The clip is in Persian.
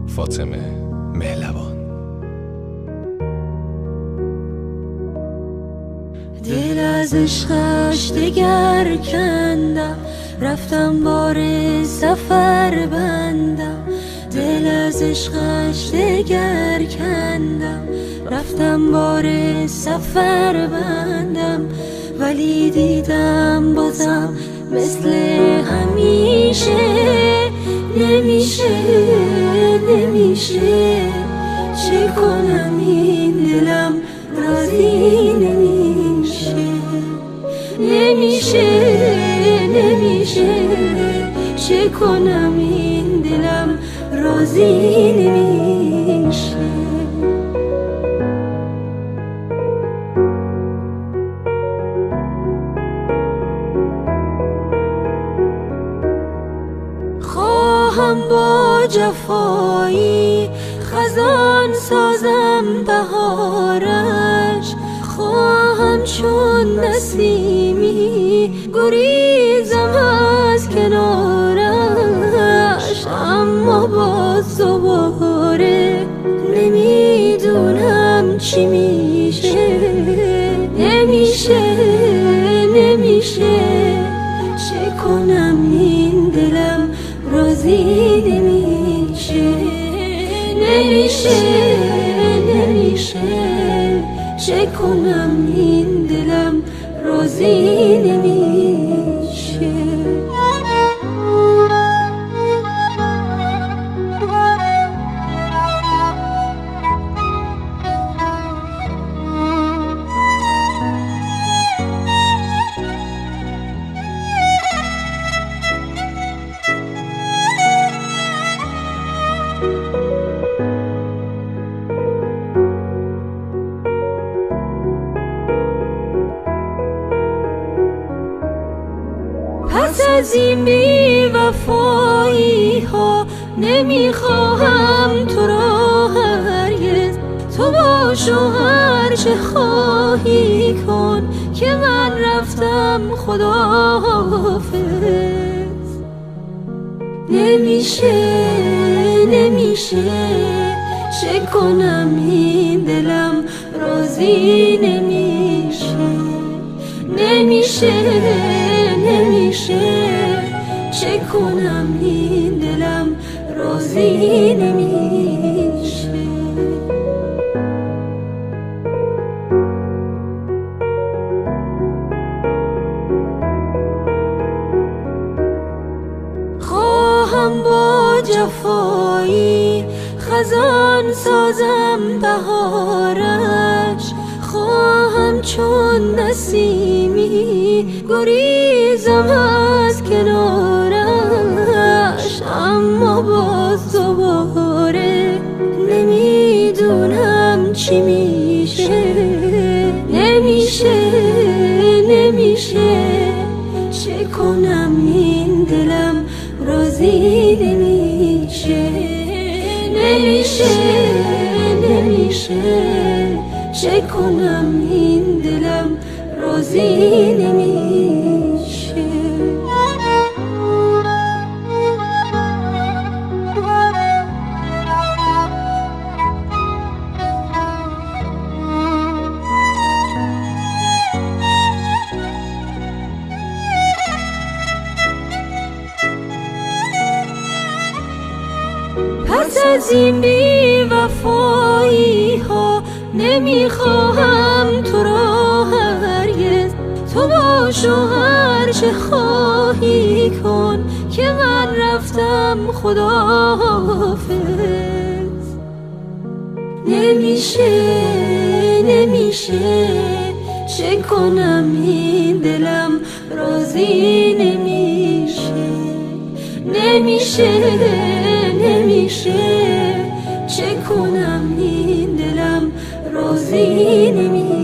فاطمه مهلوان. دل از عشقش دگر کندم، رفتم بار سفر بندم. دل از عشقش دگر کندم، رفتم بار سفر بندم. ولی دیدم بازم مثل همیشه نمیشه نمیشه. چه کنم این دلم راضی نمیشه نمیشه نمیشه. چه کنم این دلم راضی نمیشه. خواهم با جفایی خزان سازم بهارش، خواهم چون نسیمی گریزم از کنارش. اما باز دوباره نمیدونم چی میشه نمیشه نمیشه. چه کنم این دلم راضی نمیشه نمیشه نمیشه. چه کنم این دلم راضی نمیشه. پس از این بی وفایی ها نمیخواهم تو را هرگز. تو باش و هر چه خواهی کن که من رفتم خداحافظ. نمیشه نمیشه. چه کنم این دلم راضی نمیشه نمیشه نمیشه. چه کنم این دلم راضی نمیشه. خواهم با جفایی خزان سازم بهارش، خواهم چون نسیمی گریزم از کنارش. اما باز دوباره نمیدونم چی میشه نمیشه نمیشه. چه کنم این دلم راضی نمیشه نمیشه نمیشه. چه کنم این دلم راضی نمیشه. پس از این بی وفایی ها نمیخواهم تو را هرگز. تو باش و هر چه خواهی کن که من رفتم خداحافظ. نمیشه نمیشه. چه کنم این دلم راضی نمیشه نمیشه نمیشه. چه کنم این دلم راضی نمیشه.